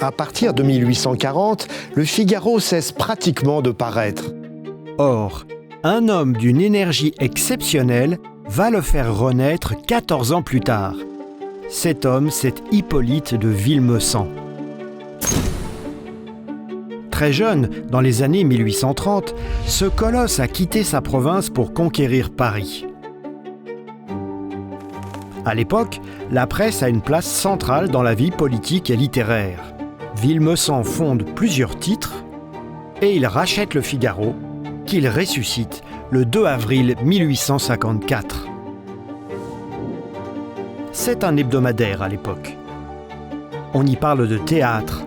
À partir de 1840, le Figaro cesse pratiquement de paraître. Or, un homme d'une énergie exceptionnelle va le faire renaître 14 ans plus tard. Cet homme, c'est Hippolyte de Villemessant. Très jeune, dans les années 1830, ce colosse a quitté sa province pour conquérir Paris. À l'époque, la presse a une place centrale dans la vie politique et littéraire. Villemessant fonde plusieurs titres et il rachète le Figaro, qu'il ressuscite le 2 avril 1854. C'est un hebdomadaire à l'époque. On y parle de théâtre,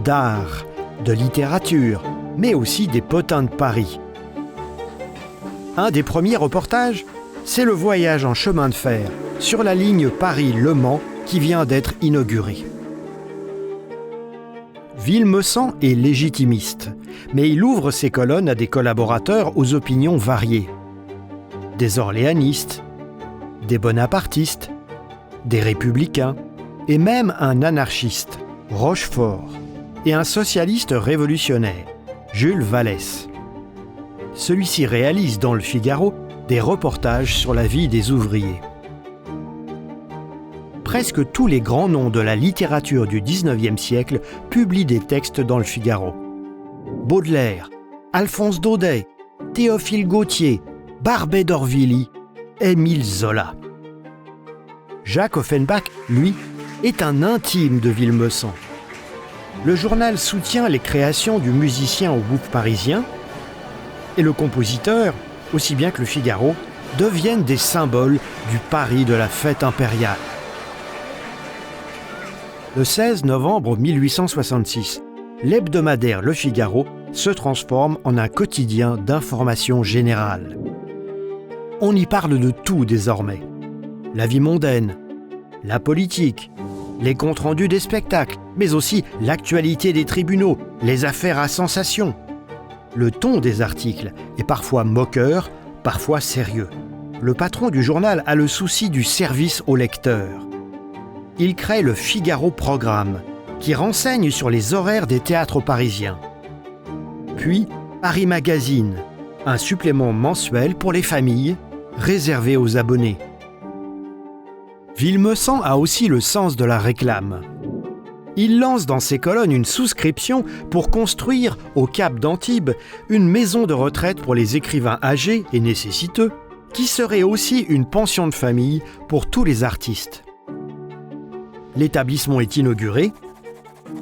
d'art, de littérature, mais aussi des potins de Paris. Un des premiers reportages, c'est le voyage en chemin de fer sur la ligne Paris-Le Mans qui vient d'être inaugurée. Villemessant est légitimiste, mais il ouvre ses colonnes à des collaborateurs aux opinions variées. Des orléanistes, des bonapartistes, des républicains et même un anarchiste, Rochefort, et un socialiste révolutionnaire, Jules Vallès. Celui-ci réalise dans le Figaro des reportages sur la vie des ouvriers. Presque tous les grands noms de la littérature du XIXe siècle publient des textes dans le Figaro. Baudelaire, Alphonse Daudet, Théophile Gautier, Barbey d'Aurevilly, Émile Zola. Jacques Offenbach, lui, est un intime de Villemessant. Le journal soutient les créations du musicien au groupe parisien et le compositeur, aussi bien que le Figaro, deviennent des symboles du Paris de la fête impériale. Le 16 novembre 1866, l'hebdomadaire Le Figaro se transforme en un quotidien d'information générale. On y parle de tout désormais. La vie mondaine, la politique, les comptes rendus des spectacles, mais aussi l'actualité des tribunaux, les affaires à sensation. Le ton des articles est parfois moqueur, parfois sérieux. Le patron du journal a le souci du service au lecteur. Il crée le Figaro Programme, qui renseigne sur les horaires des théâtres parisiens. Puis, Paris Magazine, un supplément mensuel pour les familles, réservé aux abonnés. Villemessant a aussi le sens de la réclame. Il lance dans ses colonnes une souscription pour construire, au Cap d'Antibes, une maison de retraite pour les écrivains âgés et nécessiteux, qui serait aussi une pension de famille pour tous les artistes. L'établissement est inauguré.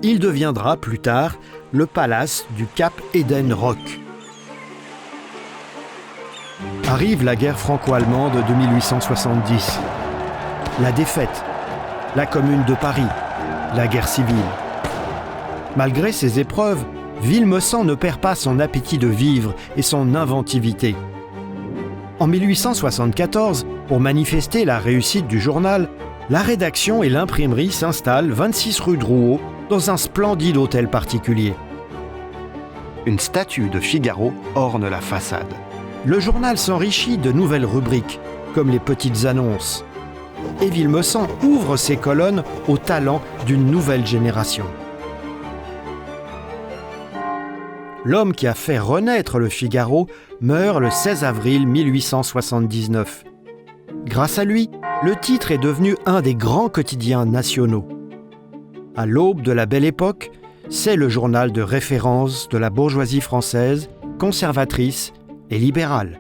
Il deviendra plus tard le palace du Cap Eden Rock. Arrive la guerre franco-allemande de 1870. La défaite, la Commune de Paris, la guerre civile. Malgré ces épreuves, Villemessant ne perd pas son appétit de vivre et son inventivité. En 1874, pour manifester la réussite du journal, la rédaction et l'imprimerie s'installent 26 rue Drouot dans un splendide hôtel particulier. Une statue de Figaro orne la façade. Le journal s'enrichit de nouvelles rubriques, comme les petites annonces. Et Villemessant ouvre ses colonnes au talent d'une nouvelle génération. L'homme qui a fait renaître le Figaro meurt le 16 avril 1879. Grâce à lui, le titre est devenu un des grands quotidiens nationaux. À l'aube de la Belle Époque, c'est le journal de référence de la bourgeoisie française, conservatrice et libérale.